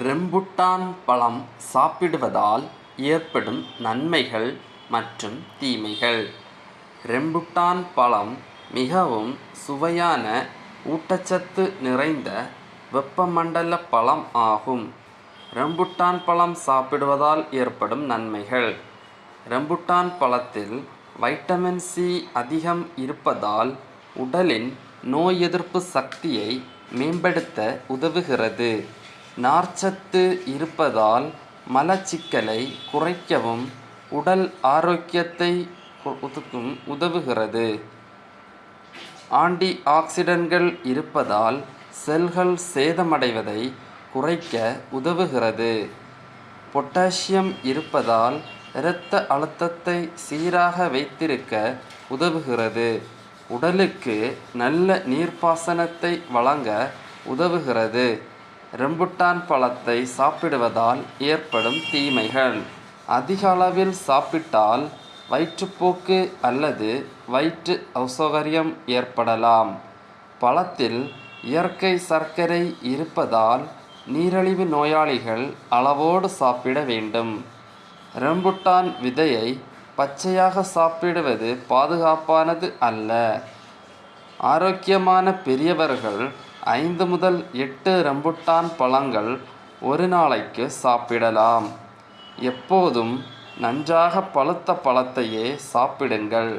ரெம்புட்டான் பழம் சாப்பிடுவதால் ஏற்படும் நன்மைகள் மற்றும் தீமைகள். ரெம்புட்டான் பழம் மிகவும் சுவையான ஊட்டச்சத்து நிறைந்த வெப்பமண்டல பழம் ஆகும். ரெம்புட்டான் பழம் சாப்பிடுவதால் ஏற்படும் நன்மைகள். ரெம்புட்டான் பழத்தில் வைட்டமின் சி அதிகம் இருப்பதால் உடலின் நோய் எதிர்ப்பு சக்தியை மேம்படுத்த உதவுகிறது. நார்ச்சத்து இருப்பதால் மலச்சிக்கலை குறைக்கவும் உடல் ஆரோக்கியத்தை உதவுகிறது. ஆன்டி ஆக்சிடன்ட்கள் இருப்பதால் செல்கள் சேதமடைவதை குறைக்க உதவுகிறது. பொட்டாசியம் இருப்பதால் இரத்த அழுத்தத்தை சீராக வைத்திருக்க உதவுகிறது. உடலுக்கு நல்ல நீர்ப்பாசனத்தை வழங்க உதவுகிறது. ரெம்புட்டான் பழத்தை சாப்பிடுவதால் ஏற்படும் தீமைகள். அதிக அளவில் சாப்பிட்டால் வயிற்றுப்போக்கு அல்லது வயிற்று அசௌகரியம் ஏற்படலாம். பழத்தில் இயற்கை சர்க்கரை இருப்பதால் நீரிழிவு நோயாளிகள் அளவோடு சாப்பிட வேண்டும். ரெம்புட்டான் விதையை பச்சையாக சாப்பிடுவது பாதுகாப்பானது அல்ல. ஆரோக்கியமான பெரியவர்கள் 5 முதல் 8 ரெம்புட்டான் பழங்கள் ஒரு நாளைக்கு சாப்பிடலாம். எப்போதும் நன்றாக பழுத்த பழத்தையே சாப்பிடுங்கள்.